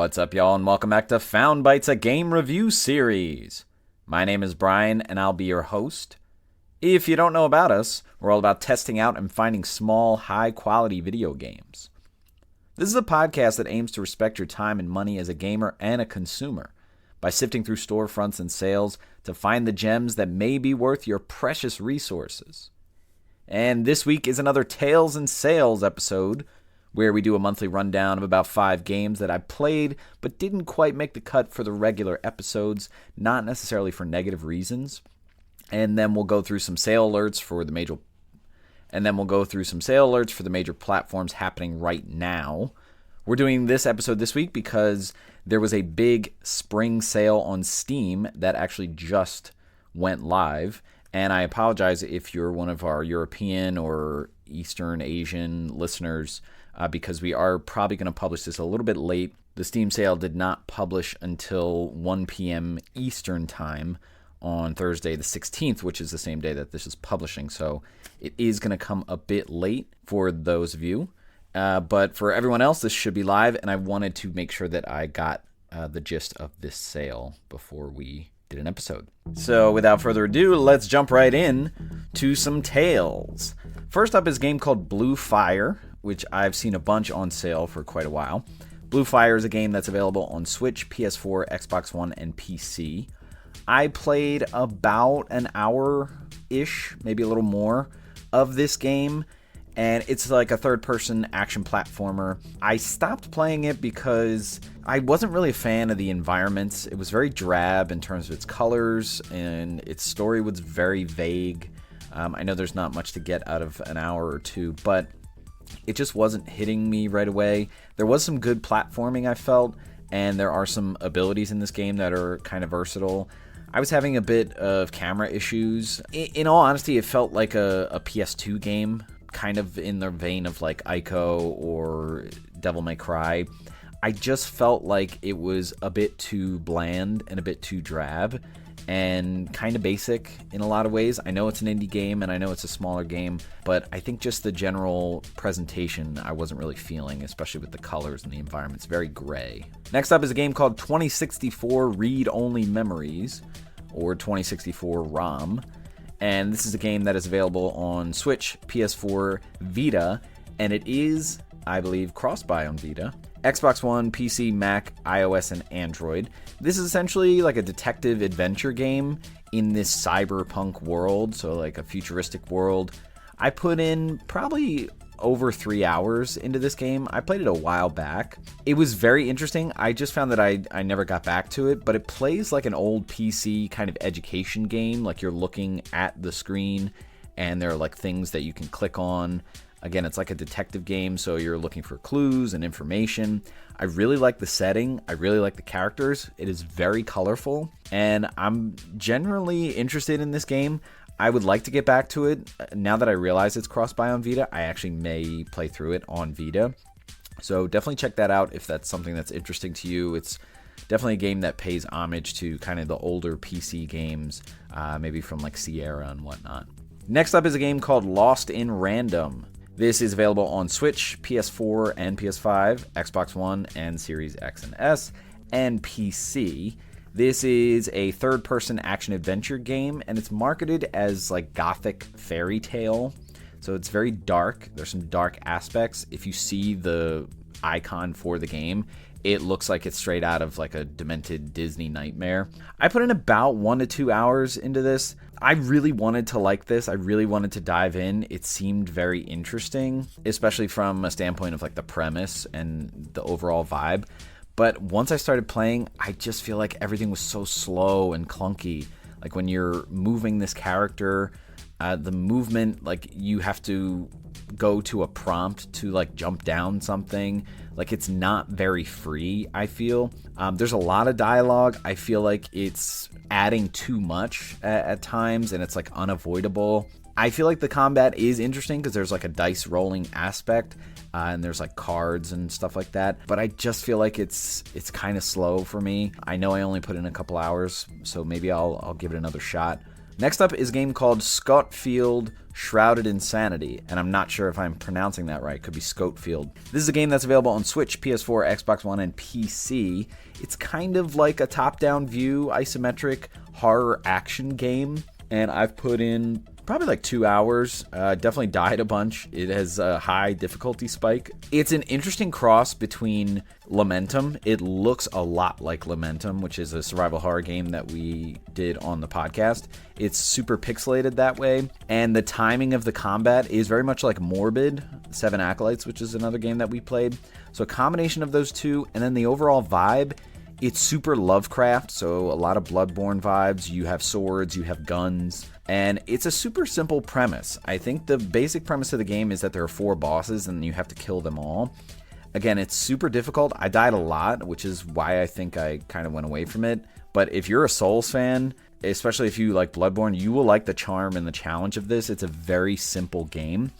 What's up, y'all, and welcome back to Found Bytes, a game review series. My name is Brian, and I'll be your host. If you don't know about us, we're all about testing out and finding small, high-quality video games. This is a podcast that aims to respect your time and money as a gamer and a consumer by sifting through storefronts and sales to find the gems that may be worth your precious resources. And this week is another Tales and Sales episode, where we do a monthly rundown of about 5 games that I played but didn't quite make the cut for the regular episodes, not necessarily for negative reasons. And then we'll go through some sale alerts for the major platforms happening right now. We're doing this episode this week because there was a big spring sale on Steam that actually just went live. And I apologize if you're one of our European or Eastern Asian listeners, because we are probably going to publish this a little bit late. The Steam sale did not publish until 1 p.m. Eastern time on Thursday the 16th, which is the same day that this is publishing. So it is going to come a bit late for those of you. But for everyone else, this should be live, and I wanted to make sure that I got the gist of this sale before we did an episode. So without further ado, let's jump right in to some tales. First up is a game called Blue Fire, which I've seen a bunch on sale for quite a while. Blue Fire is a game that's available on Switch, PS4, Xbox One, and PC. I played about an hour-ish, maybe a little more, of this game, and it's like a third-person action platformer. I stopped playing it because I wasn't really a fan of the environments. It was very drab in terms of its colors, and its story was very vague. I know there's not much to get out of an hour or two, but it just wasn't hitting me right away. There was some good platforming, I felt, and there are some abilities in this game that are kind of versatile. I was having a bit of camera issues. In all honesty, it felt like a PS2 game, kind of in the vein of like Ico or Devil May Cry. I just felt like it was a bit too bland and a bit too drab and kind of basic in a lot of ways. I know it's an indie game and I know it's a smaller game, but I think just the general presentation I wasn't really feeling, especially with the colors and the environment's very gray. Next up is a game called 2064 Read-Only Memories, or 2064 ROM, and this is a game that is available on Switch, PS4, Vita, and it is, I believe, cross-buy on Vita, Xbox One, PC, Mac, iOS, and Android. This is essentially like a detective adventure game in this cyberpunk world, so like a futuristic world. I put in probably over 3 hours into this game. I played it a while back. It was very interesting. I just found that I never got back to it, but it plays like an old PC kind of education game, like you're looking at the screen and there are like things that you can click on. Again, it's like a detective game, so you're looking for clues and information. I really like the setting. I really like the characters. It is very colorful, and I'm generally interested in this game. I would like to get back to it. Now that I realize it's cross-buy on Vita, I actually may play through it on Vita. So definitely check that out if that's something that's interesting to you. It's definitely a game that pays homage to kind of the older PC games, maybe from like Sierra and whatnot. Next up is a game called Lost in Random. This is available on Switch, PS4 and PS5, Xbox One and Series X and S, and PC. This is a third-person action-adventure game, and it's marketed as like gothic fairy tale. So it's very dark. There's some dark aspects. If you see the icon for the game, it looks like it's straight out of like a demented Disney nightmare. I put in about 1 to 2 hours into this. I really wanted to like this. I really wanted to dive in. It seemed very interesting, especially from a standpoint of like the premise and the overall vibe. But once I started playing, I just feel like everything was so slow and clunky. Like when you're moving this character, the movement, like you have to go to a prompt to like jump down something. Like it's not very free, I feel. There's a lot of dialogue. I feel like it's adding too much at times, and it's like unavoidable. I feel like the combat is interesting because there's like a dice rolling aspect, and there's like cards and stuff like that. But I just feel like it's kind of slow for me. I know I only put in a couple hours, so maybe I'll give it another shot. Next up is a game called Skautfold, Shrouded in Sanity, and I'm not sure if I'm pronouncing that right. It could be Skautfold. This is a game that's available on Switch, PS4, Xbox One, and PC. It's kind of like a top-down view, isometric horror action game, and I've put in probably like 2 hours. Definitely died a bunch. It has a high difficulty spike. It's an interesting cross between Lamentum. It looks a lot like Lamentum, which is a survival horror game that we did on the podcast. It's super pixelated that way, and the timing of the combat is very much like Morbid, Seven Acolytes, which is another game that we played. So a combination of those two, and then the overall vibe, it's super Lovecraft, so a lot of Bloodborne vibes. You have swords, you have guns, and it's a super simple premise. I think the basic premise of the game is that there are 4 bosses and you have to kill them all. Again, it's super difficult. I died a lot, which is why I think I kind of went away from it. But if you're a Souls fan, especially if you like Bloodborne, you will like the charm and the challenge of this. It's a very simple game.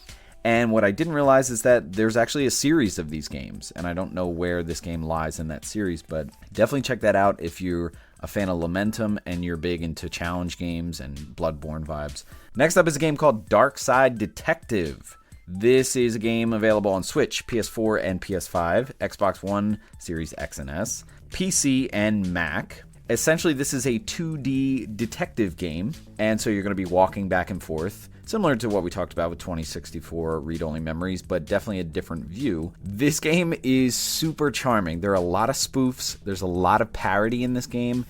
And what I didn't realize is that there's actually a series of these games, and I don't know where this game lies in that series, but definitely check that out if you're a fan of Lamentum and you're big into challenge games and Bloodborne vibes. Next up is a game called Darkside Detective. This is a game available on Switch, PS4 and PS5, Xbox One, Series X and S, PC, and Mac. Essentially, this is a 2D detective game, and so you're going to be walking back and forth, similar to what we talked about with 2064 read-only memories, but definitely a different view. This game is super charming. There are a lot of spoofs. There's a lot of parody in this game.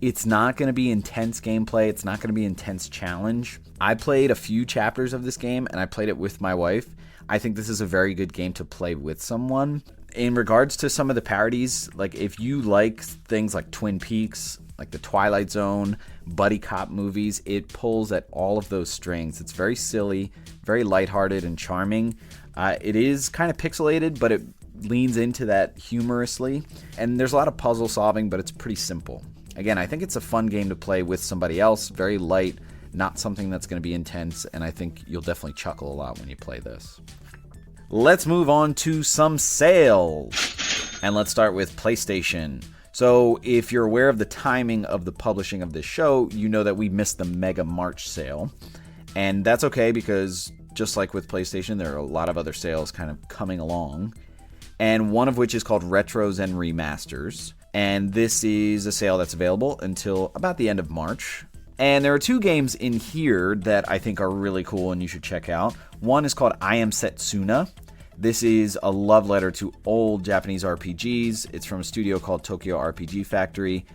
It's not going to be intense gameplay. It's not going to be intense challenge. I played a few chapters of this game, and I played it with my wife. I think this is a very good game to play with someone. In regards to some of the parodies, like if you like things like Twin Peaks, like the Twilight Zone, buddy cop movies, it pulls at all of those strings. It's very silly, very lighthearted and charming. It is kind of pixelated, but it leans into that humorously. And there's a lot of puzzle solving, but it's pretty simple. Again, I think it's a fun game to play with somebody else, very light, not something that's going to be intense, and I think you'll definitely chuckle a lot when you play this. Let's move on to some sales. And let's start with PlayStation. So if you're aware of the timing of the publishing of this show, you know that we missed the Mega March sale. And that's okay because just like with PlayStation, there are a lot of other sales kind of coming along. And one of which is called Retros and Remasters. And this is a sale that's available until about the end of March. And there are 2 games in here that I think are really cool and you should check out. One is called I Am Setsuna. This is a love letter to old Japanese RPGs. It's from a studio called Tokyo RPG Factory.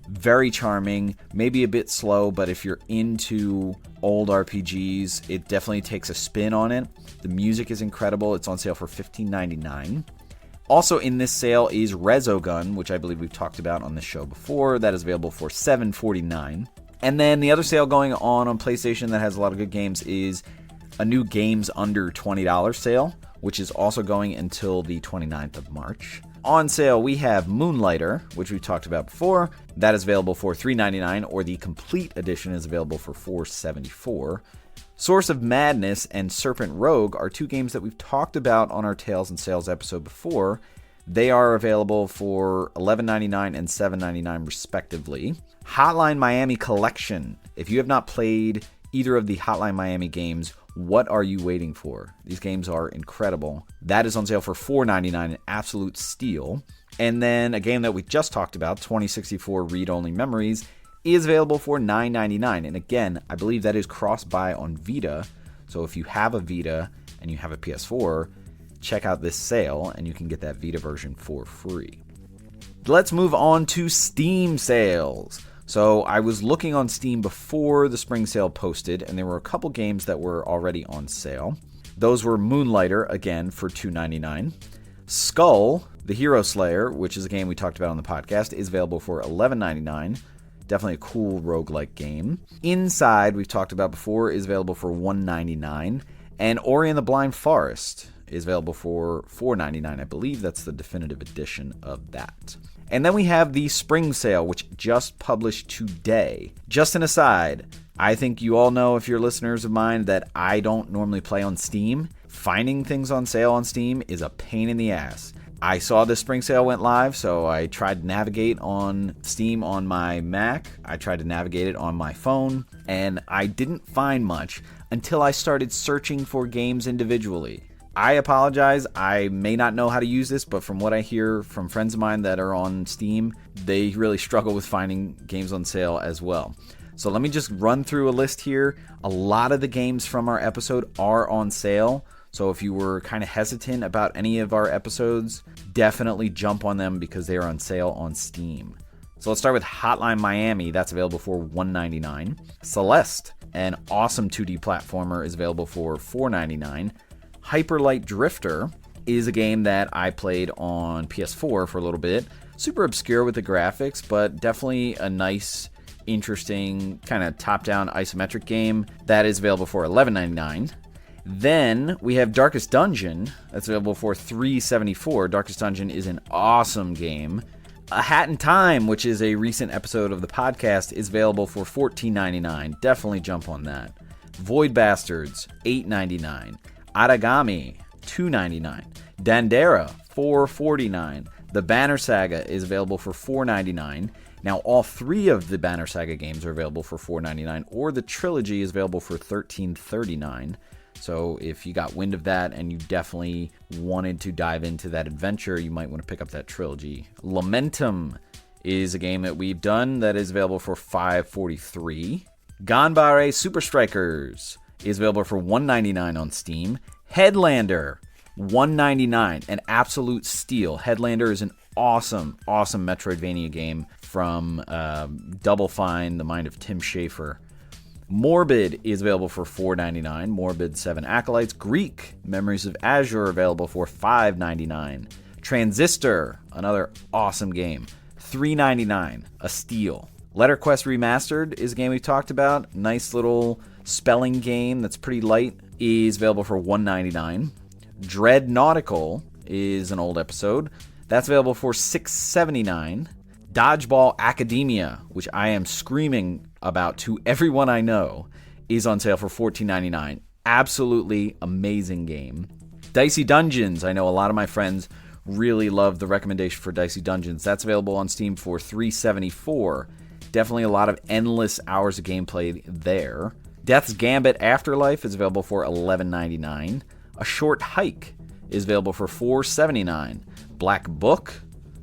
Very charming, maybe a bit slow, but if you're into old RPGs, it definitely takes a spin on it. The music is incredible. It's on sale for $15.99. Also in this sale is Resogun, which I believe we've talked about on this show before. That is available for $7.49. And then the other sale going on PlayStation that has a lot of good games is a new games under $20 sale, which is also going until the 29th of March. On sale, we have Moonlighter, which we talked about before. That is available for $3.99, or the complete edition is available for $4.74. Source of Madness and Serpent Rogue are 2 games that we've talked about on our Tales and Sales episode before. They are available for $11.99 and $7.99 respectively. Hotline Miami Collection. If you have not played either of the Hotline Miami games, what are you waiting for? These games are incredible. That is on sale for $4.99, an absolute steal. And then a game that we just talked about, 2064 Read-Only Memories, is available for $9.99. And again, I believe that is cross-buy on Vita. So if you have a Vita and you have a PS4, check out this sale and you can get that Vita version for free. Let's move on to Steam sales. So I was looking on Steam before the spring sale posted, and there were a couple games that were already on sale. Those were Moonlighter, again, for $2.99. Skull, the Hero Slayer, which is a game we talked about on the podcast, is available for $11.99. Definitely a cool roguelike game. Inside, we've talked about before, is available for $1.99. And Ori and the Blind Forest is available for $4.99. I believe that's the definitive edition of that. And then we have the spring sale, which just published today. Just an aside, I think you all know, if you're listeners of mine, that I don't normally play on Steam. Finding things on sale on Steam is a pain in the ass. I saw the spring sale went live, so I tried to navigate on Steam on my Mac. I tried to navigate it on my phone, and I didn't find much until I started searching for games individually. I apologize, I may not know how to use this, but from what I hear from friends of mine that are on Steam, they really struggle with finding games on sale as well. So let me just run through a list here. A lot of the games from our episode are on sale. So if you were kind of hesitant about any of our episodes, definitely jump on them because they are on sale on Steam. So let's start with Hotline Miami. That's available for $1.99. Celeste, an awesome 2D platformer, is available for $4.99. Hyper Light Drifter is a game that I played on PS4 for a little bit. Super obscure with the graphics, but definitely a nice, interesting, kind of top-down isometric game that is available for $11.99. Then we have Darkest Dungeon. That's available for $3.74. Darkest Dungeon is an awesome game. A Hat in Time, which is a recent episode of the podcast, is available for $14.99. Definitely jump on that. Void Bastards, $8.99. Aragami, $2.99. Dandara, $4.49. The Banner Saga is available for $4.99. Now, all three of the Banner Saga games are available for $4.99, or the trilogy is available for $13.39. So if you got wind of that and you definitely wanted to dive into that adventure, you might want to pick up that trilogy. Lamentum is a game that we've done that is available for $5.43. Ganbare Super Strikers is available for $1.99 on Steam. Headlander, $1.99, an absolute steal. Headlander is an awesome Metroidvania game from Double Fine, the mind of Tim Schafer. Morbid is available for $4.99. Morbid 7 Acolytes. Greek, Memories of Azure, available for $5.99. Transistor, another awesome game, $3.99, a steal. Letterquest Remastered is a game we've talked about. Nice little spelling game that's pretty light, is available for $1.99. Dread Nautical is an old episode. That's available for $6.79. Dodgeball Academia, which I am screaming about to everyone I know, is on sale for $14.99. Absolutely amazing game. Dicey Dungeons, I know a lot of my friends really love the recommendation for Dicey Dungeons. That's available on Steam for $3.74. Definitely a lot of endless hours of gameplay there. Death's Gambit Afterlife is available for $11.99. A Short Hike is available for $4.79. Black Book,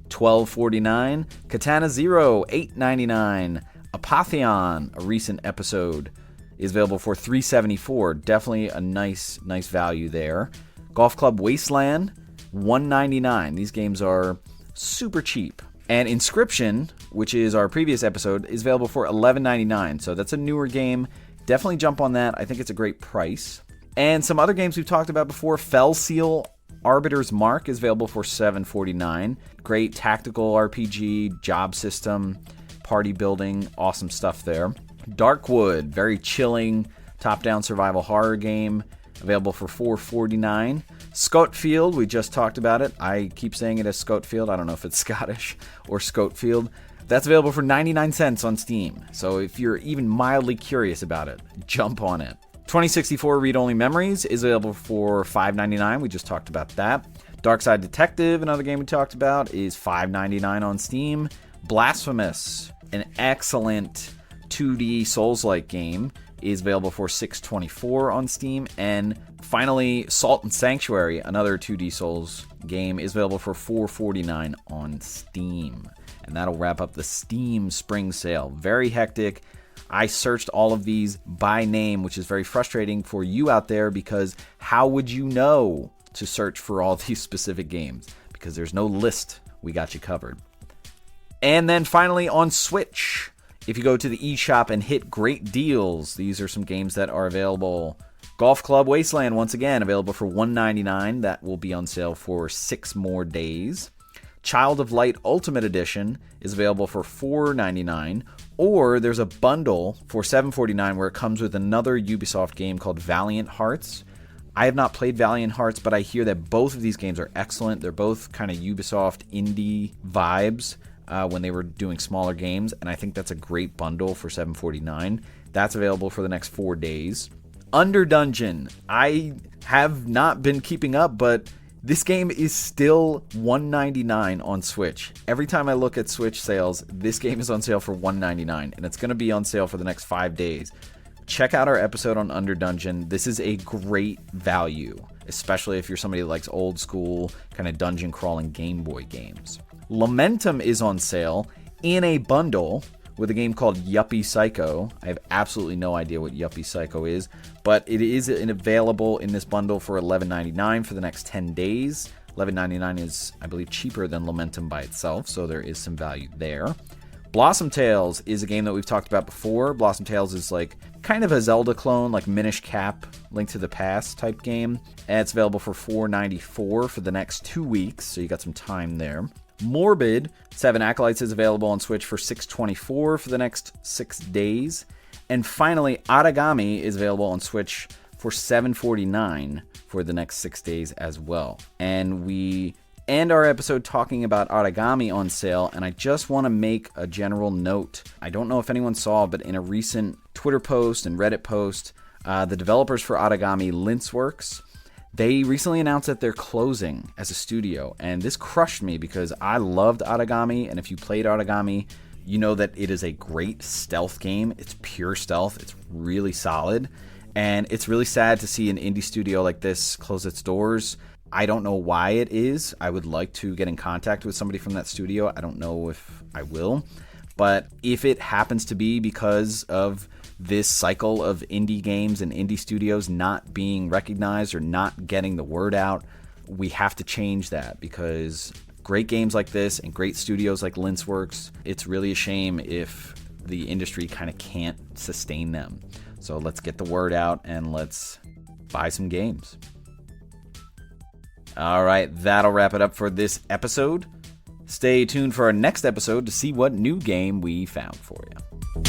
$12.49. Katana Zero, $8.99. Apotheon, a recent episode, is available for $3.74. Definitely a nice value there. Golf Club Wasteland, $1.99. These games are super cheap. And Inscription, which is our previous episode, is available for $11.99. So that's a newer game. Definitely jump on that. I think it's a great price. And some other games we've talked about before. Fell Seal Arbiter's Mark is available for $7.49. Great tactical RPG, job system, party building, awesome stuff there. Darkwood, very chilling top-down survival horror game, available for $4.49. Skautfold, we just talked about it. I keep saying it as Skautfold. I don't know if it's Scottish or Skautfold. That's available for 99 cents on Steam. So if you're even mildly curious about it, jump on it. 2064 Read-Only Memories is available for $5.99. We just talked about that. Darkside Detective, another game we talked about, is $5.99 on Steam. Blasphemous, an excellent 2D Souls-like game, is available for $6.24 on Steam. And finally, Salt and Sanctuary, another 2D Souls game, is available for $4.49 on Steam. And that'll wrap up the Steam spring sale. Very hectic. I searched all of these by name, which is very frustrating for you out there, because how would you know to search for all these specific games? Because there's no list. We got you covered. And then finally on Switch, if you go to the eShop and hit Great Deals, these are some games that are available. Golf Club Wasteland, once again, available for $1.99. That will be on sale for 6 more days. Child of Light Ultimate Edition is available for $4.99. Or there's a bundle for $7.49 where it comes with another Ubisoft game called Valiant Hearts. I have not played Valiant Hearts, but I hear that both of these games are excellent. They're both kind of Ubisoft indie vibes when they were doing smaller games, and I think that's a great bundle for $7.49. That's available for the next 4 days. Under Dungeon, I have not been keeping up, but This game is still $1.99 on Switch. Every time I look at Switch sales, this game is on sale for $1.99, and it's going to be on sale for the next 5 days. Check out our episode on Under Dungeon. This is a great value, especially if you're somebody that likes old school kind of dungeon crawling Game Boy games. Lamentum is on sale in a bundle with a game called Yuppie Psycho. I have absolutely no idea what Yuppie Psycho is, but it is available in this bundle for $11.99 for the next 10 days. $11.99 is, I believe, cheaper than Lamentum by itself, so there is some value there. Blossom Tales is a game that we've talked about before. Blossom Tales is like kind of a Zelda clone, like Minish Cap, Link to the Past type game. And it's available for $4.94 for the next 2 weeks, so you got some time there. Morbid, Seven Acolytes is available on Switch for $6.24 for the next 6 days. And finally, Origami is available on Switch for $7.49 for the next 6 days as well. And we end our episode talking about Origami on sale, and I just want to make a general note. I don't know if anyone saw, but in a recent Twitter post and Reddit post, the developers for Origami, Linceworks, they recently announced that they're closing as a studio, and this crushed me because I loved Origami, and if you played Origami, you know that it is a great stealth game. It's pure stealth. It's really solid, and it's really sad to see an indie studio like this close its doors. I don't know why it is. I would like to get in contact with somebody from that studio. I don't know if I will, but if it happens to be because of this cycle of indie games and indie studios not being recognized or not getting the word out, we have to change that, because great games like this and great studios like Linceworks, it's really a shame if the industry kind of can't sustain them. So let's get the word out and let's buy some games. All right, that'll wrap it up for this episode. Stay tuned for our next episode to see what new game we found for you.